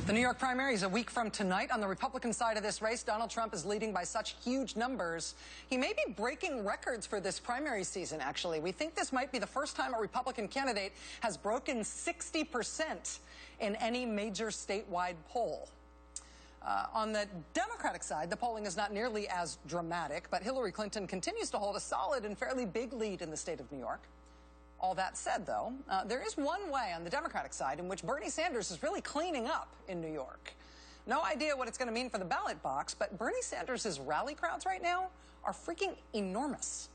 The New York primary is a week from tonight. On the Republican side of this race, Donald Trump is leading by such huge numbers. He may be breaking records for this primary season, actually. We think this might be the first time a Republican candidate has broken 60% in any major statewide poll. On the Democratic side, the polling is not nearly as dramatic, but Hillary Clinton continues to hold a solid and fairly big lead in the state of New York. All that said, though, there is one way on the Democratic side in which Bernie Sanders is really cleaning up in New York. No idea what it's going to mean for the ballot box, but Bernie Sanders' rally crowds right now are freaking enormous.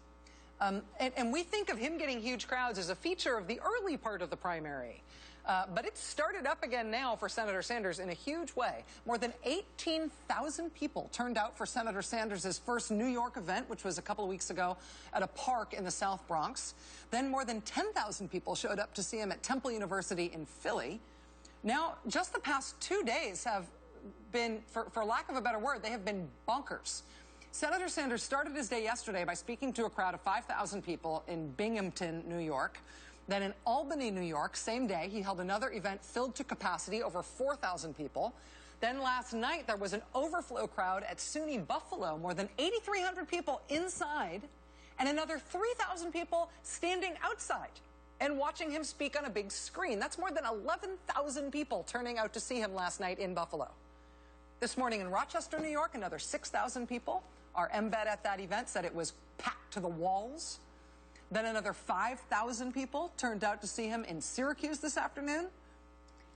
And we think of him getting huge crowds as a feature of the early part of the primary. But it's started up again now for Senator Sanders in a huge way. More than 18,000 people turned out for Senator Sanders' first New York event, which was a couple of weeks ago at a park in the South Bronx. Then more than 10,000 people showed up to see him at Temple University in Philly. Now, just the past 2 days have been, for lack of a better word, they have been bonkers. Senator Sanders started his day yesterday by speaking to a crowd of 5,000 people in Binghamton, New York. Then in Albany, New York, same day, he held another event filled to capacity, over 4,000 people. Then last night, there was an overflow crowd at SUNY Buffalo, more than 8,300 people inside, and another 3,000 people standing outside and watching him speak on a big screen. That's more than 11,000 people turning out to see him last night in Buffalo. This morning in Rochester, New York, another 6,000 people. Our embed at that event said it was packed to the walls. Then another 5,000 people turned out to see him in Syracuse this afternoon.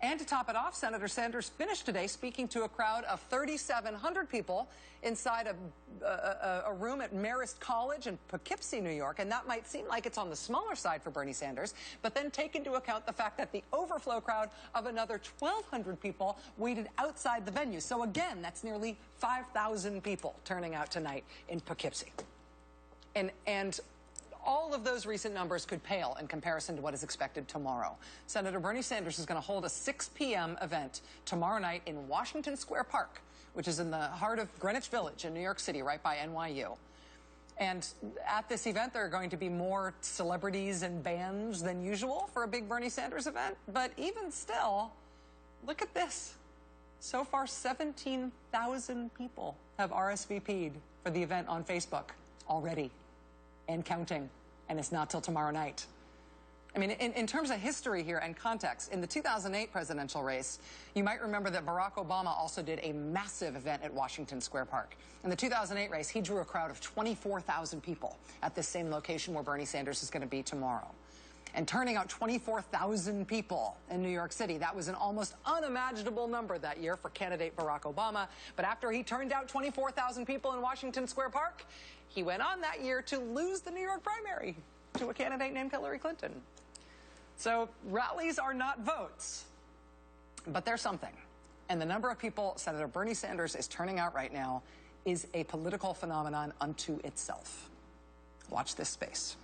And to top it off, Senator Sanders finished today speaking to a crowd of 3,700 people inside a room at Marist College in Poughkeepsie, New York. And that might seem like it's on the smaller side for Bernie Sanders, but then take into account the fact that the overflow crowd of another 1,200 people waited outside the venue. So again, that's nearly 5,000 people turning out tonight in Poughkeepsie. And all of those recent numbers could pale in comparison to what is expected tomorrow. Senator Bernie Sanders is going to hold a 6 p.m. event tomorrow night in Washington Square Park, which is in the heart of Greenwich Village in New York City, right by NYU. And at this event, there are going to be more celebrities and bands than usual for a big Bernie Sanders event. But even still, look at this. So far, 17,000 people have RSVP'd for the event on Facebook already. And counting, and it's not till tomorrow night. I mean, in terms of history here and context, in the 2008 presidential race, you might remember that Barack Obama also did a massive event at Washington Square Park. In the 2008 race, he drew a crowd of 24,000 people at this same location where Bernie Sanders is going to be tomorrow. And turning out 24,000 people in New York City, that was an almost unimaginable number that year for candidate Barack Obama. But after he turned out 24,000 people in Washington Square Park, he went on that year to lose the New York primary to a candidate named Hillary Clinton. So rallies are not votes, but they're something. And the number of people Senator Bernie Sanders is turning out right now is a political phenomenon unto itself. Watch this space.